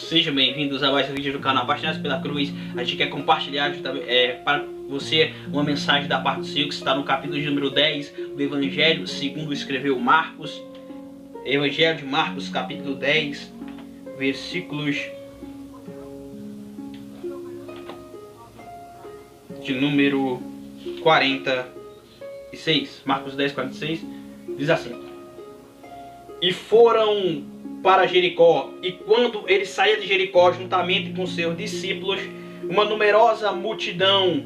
Sejam bem-vindos a mais um vídeo do canal Apaixonados pela Cruz. A gente quer compartilhar para você uma mensagem da parte do Senhor que está no capítulo de número 10 do Evangelho segundo escreveu Marcos. Evangelho de Marcos, capítulo 10, versículos de número 46. Marcos 10, 46 diz assim: E foram para Jericó, e quando ele saía de Jericó juntamente com seus discípulos, uma numerosa multidão,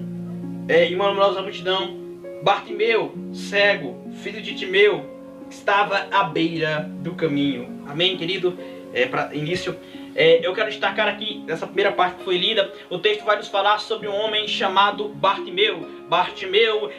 Bartimeu, cego, filho de Timeu, estava à beira do caminho. Amém, querido? Para início, eu quero destacar aqui, nessa primeira parte que foi lida, o texto vai nos falar sobre um homem chamado Bartimeu. Bartimeu,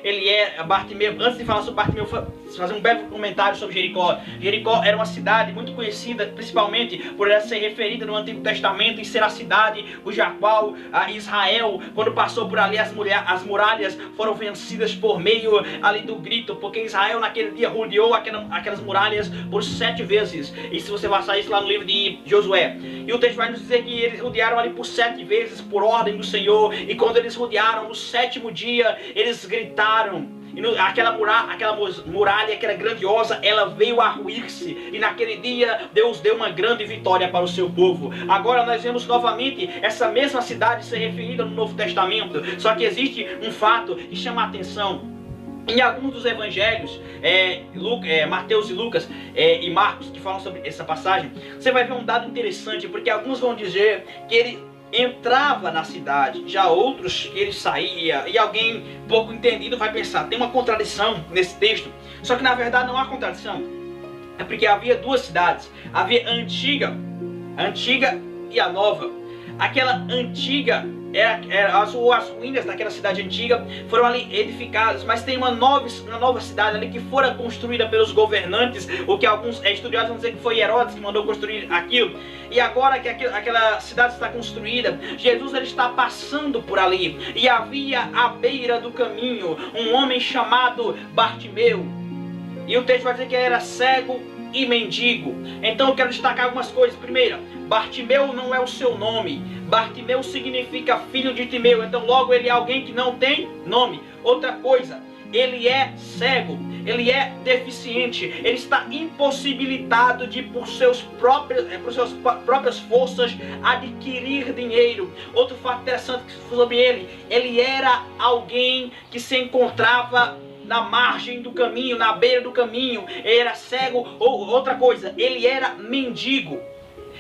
antes de falar sobre Bartimeu, fazer um belo comentário sobre Jericó. Jericó era uma cidade muito conhecida, principalmente por ela ser referida no Antigo Testamento e ser a cidade cuja qual Israel, quando passou por ali, as muralhas foram vencidas por meio ali do grito, porque Israel naquele dia rodeou aquelas muralhas por 7 vezes. E se você passar isso lá no livro de Josué, e o texto vai nos dizer que eles rodearam ali por 7 vezes por ordem do Senhor, e quando eles rodearam no 7º dia, eles gritaram, e aquela muralha que era grandiosa, ela veio a ruir-se, e naquele dia Deus deu uma grande vitória para o seu povo. Agora nós vemos novamente essa mesma cidade ser referida no Novo Testamento, só que existe um fato que chama a atenção. Em alguns dos evangelhos, Mateus e Lucas e Marcos, que falam sobre essa passagem, você vai ver um dado interessante, porque alguns vão dizer que ele entrava na cidade, já outros que ele saía, e alguém pouco entendido vai pensar, tem uma contradição nesse texto. Só que na verdade não há contradição, é porque havia duas cidades, havia a antiga e a nova. Aquela antiga, as ruínas daquela cidade antiga foram ali edificadas, mas tem uma nova cidade ali que fora construída pelos governantes, o que alguns estudiosos vão dizer que foi Herodes que mandou construir aquilo. E agora que aquela cidade está construída, Jesus ele está passando por ali, e havia à beira do caminho um homem chamado Bartimeu, e o texto vai dizer que ele era cego e mendigo. Então eu quero destacar algumas coisas. Primeira, Bartimeu não é o seu nome. Bartimeu significa filho de Timeu, então logo ele é alguém que não tem nome. Outra coisa, ele é cego, ele é deficiente, ele está impossibilitado de por suas próprias forças adquirir dinheiro. Outro fato interessante sobre ele era alguém que se encontrava na margem do caminho, na beira do caminho. Ele era cego. Ou outra coisa, ele era mendigo.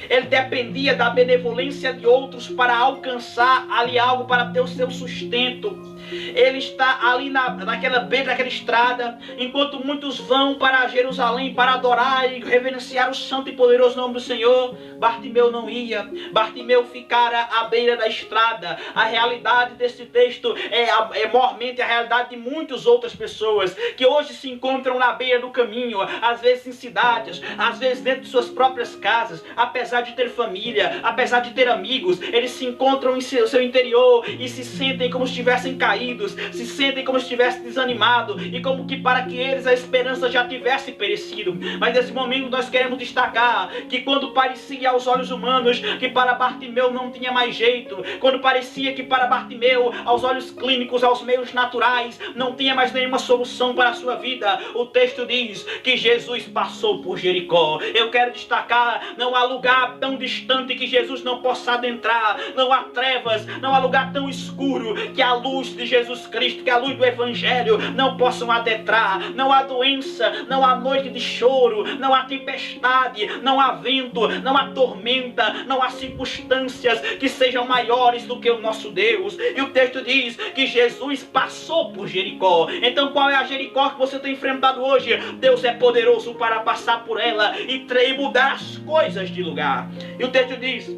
Ele dependia da benevolência de outros para alcançar ali algo, para ter o seu sustento. Ele está ali naquela beira daquela estrada, enquanto muitos vão para Jerusalém para adorar e reverenciar o santo e poderoso nome do Senhor. Bartimeu não ia. Bartimeu ficara à beira da estrada. A realidade desse texto é mormente a realidade de muitas outras pessoas que hoje se encontram na beira do caminho, às vezes em cidades, às vezes dentro de suas próprias casas. Apesar de ter família, apesar de ter amigos, eles se encontram em seu interior e se sentem como se estivessem caídos, se sentem como se estivessem desanimados, e como que para que eles a esperança já tivesse perecido. Mas nesse momento nós queremos destacar que quando parecia aos olhos humanos que para Bartimeu não tinha mais jeito, quando parecia que para Bartimeu, aos olhos clínicos, aos meios naturais, não tinha mais nenhuma solução para a sua vida, o texto diz que Jesus passou por Jericó. Eu quero destacar, não há lugar tão distante que Jesus não possa adentrar, não há trevas, não há lugar tão escuro que a luz de Jesus Cristo, que a luz do Evangelho não possam adentrar. Não há doença, não há noite de choro, não há tempestade, não há vento, não há tormenta, não há circunstâncias que sejam maiores do que o nosso Deus. E o texto diz que Jesus passou por Jericó. Então qual é a Jericó que você tem enfrentado hoje? Deus é poderoso para passar por ela e mudar as coisas de lugar. E o texto diz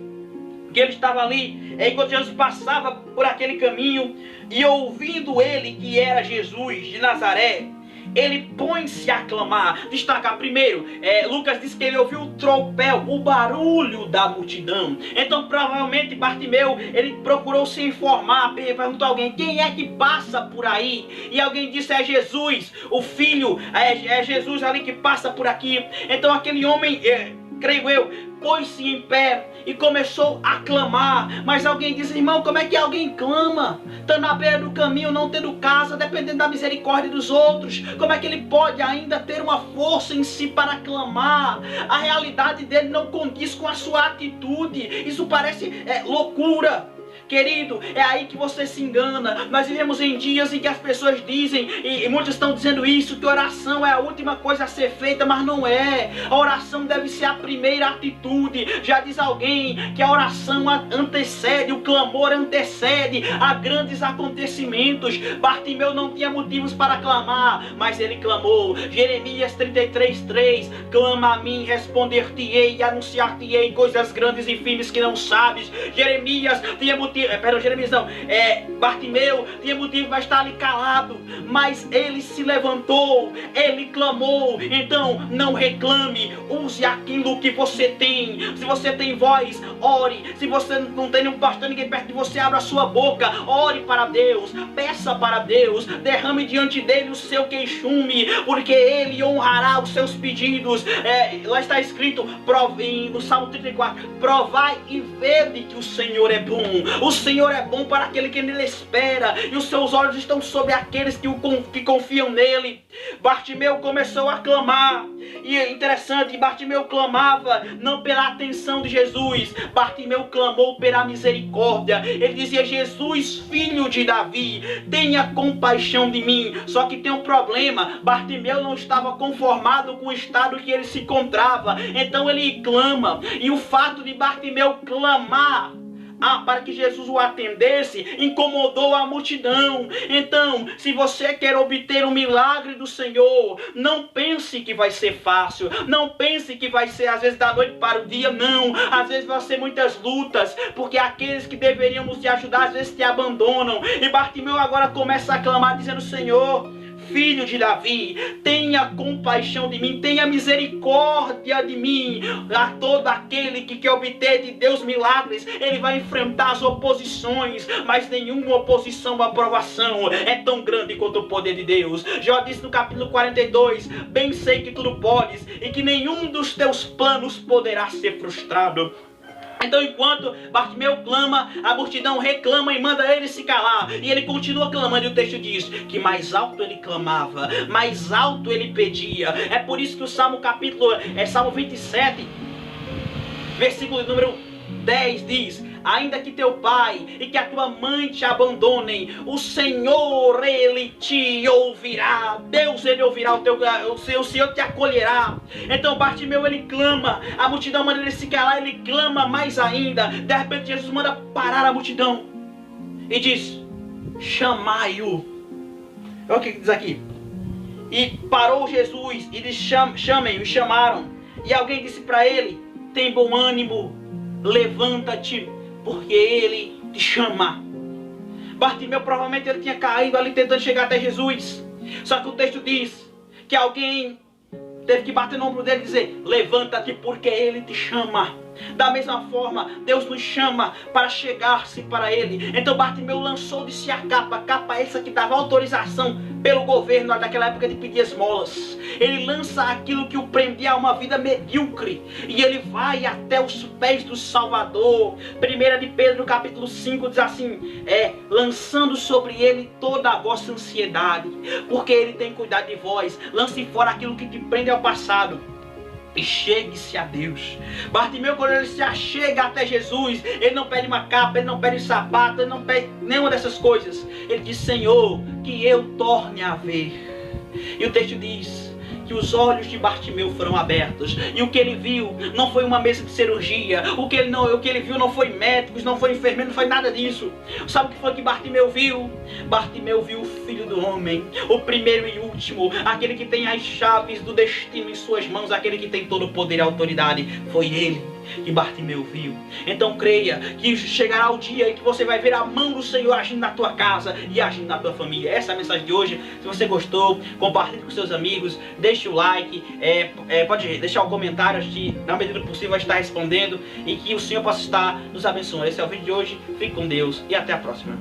que ele estava ali, enquanto Jesus passava por aquele caminho, e ouvindo ele que era Jesus de Nazaré, ele põe-se a clamar. Destacar primeiro, Lucas diz que ele ouviu o tropel, o barulho da multidão. Então provavelmente Bartimeu, ele procurou se informar, perguntou a alguém, quem é que passa por aí? E alguém disse, é Jesus, o filho, é Jesus ali que passa por aqui. Então aquele homem creio eu, pôs-se em pé e começou a clamar. Mas alguém diz: irmão, como é que alguém clama? Está na beira do caminho, não tendo casa, dependendo da misericórdia dos outros. Como é que ele pode ainda ter uma força em si para clamar? A realidade dele não condiz com a sua atitude. Isso parece loucura. Querido, é aí que você se engana. Nós vivemos em dias em que as pessoas dizem, e muitos estão dizendo isso, que oração é a última coisa a ser feita, mas não é. A oração deve ser a primeira atitude. Já diz alguém que a oração antecede, o clamor antecede a grandes acontecimentos. Bartimeu não tinha motivos para clamar, mas ele clamou. Jeremias 33:3: clama a mim, responder-te-ei e anunciar-te-ei coisas grandes e firmes que não sabes. Jeremias tinha motivo, Bartimeu tinha motivo para estar ali calado, mas ele se levantou, ele clamou. Então não reclame, use aquilo que você tem. Se você tem voz, ore. Se você não tem nenhum pastor, ninguém perto de você, abra a sua boca, ore para Deus, peça para Deus, derrame diante dele o seu queixume, porque ele honrará os seus pedidos. Lá está escrito no Salmo 34: provai e vede que o Senhor é bom. O Senhor é bom para aquele que nele espera, e os seus olhos estão sobre aqueles que confiam nele. Bartimeu começou a clamar, e é interessante, Bartimeu clamava não pela atenção de Jesus, Bartimeu clamou pela misericórdia. Ele dizia: Jesus, filho de Davi, tenha compaixão de mim. Só que tem um problema, Bartimeu não estava conformado com o estado que ele se encontrava, então ele clama, e o fato de Bartimeu clamar para que Jesus o atendesse incomodou a multidão. Então, se você quer obter um milagre do Senhor, não pense que vai ser fácil, não pense que vai ser às vezes da noite para o dia, não. Às vezes vai ser muitas lutas, porque aqueles que deveríamos te ajudar às vezes te abandonam. E Bartimeu agora começa a clamar dizendo: Senhor, filho de Davi, tenha compaixão de mim, tenha misericórdia de mim. A todo aquele que quer obter de Deus milagres, ele vai enfrentar as oposições, mas nenhuma oposição ou aprovação é tão grande quanto o poder de Deus. Jó disse no capítulo 42: bem sei que tudo podes e que nenhum dos teus planos poderá ser frustrado. Então, enquanto Bartimeu clama, a multidão reclama e manda ele se calar. E ele continua clamando, e o texto diz que mais alto ele clamava, mais alto ele pedia. É por isso que o Salmo 27, versículo número 10 diz: ainda que teu pai e que a tua mãe te abandonem, o Senhor, ele te ouvirá. Deus, ele ouvirá o Senhor te acolherá. Então Bartimeu, ele clama, a multidão manda ele se calar, ele clama mais ainda. De repente Jesus manda parar a multidão e diz: chamai-o. Olha o que diz aqui. E parou Jesus e diz: chamem-o. E chamaram. E alguém disse para ele: tem bom ânimo, levanta-te, porque ele te chama. Bartimeu provavelmente ele tinha caído ali tentando chegar até Jesus. Só que o texto diz que alguém teve que bater no ombro dele e dizer: levanta-te, porque ele te chama. Da mesma forma, Deus nos chama para chegar-se para ele. Então Bartimeu lançou de si a capa essa que dava autorização pelo governo daquela época de pedir esmolas. Ele lança aquilo que o prendia a uma vida medíocre, e ele vai até os pés do Salvador. 1 de Pedro capítulo 5 diz assim: lançando sobre ele toda a vossa ansiedade, porque ele tem cuidado de vós. Lance fora aquilo que te prende ao passado e chegue-se a Deus. Bartimeu, quando ele se achega até Jesus, ele não pede uma capa, ele não pede sapato, ele não pede nenhuma dessas coisas. Ele diz: Senhor, que eu torne a ver. E o texto diz que os olhos de Bartimeu foram abertos, e o que ele viu não foi uma mesa de cirurgia, o que ele viu não foi médicos, não foi enfermeiro, não foi nada disso. Sabe o que foi que Bartimeu viu? Bartimeu viu o Filho do Homem, o primeiro e último, aquele que tem as chaves do destino em suas mãos, aquele que tem todo o poder e autoridade. Foi ele que Bartimeu viu. Então creia que chegará o dia em que você vai ver a mão do Senhor agindo na tua casa e agindo na tua família. Essa é a mensagem de hoje. Se você gostou, compartilhe com seus amigos, deixe o like, pode deixar o comentário, a gente, na medida do possível, vai estar respondendo, e que o Senhor possa estar nos abençoando. Esse é o vídeo de hoje. Fique com Deus e até a próxima.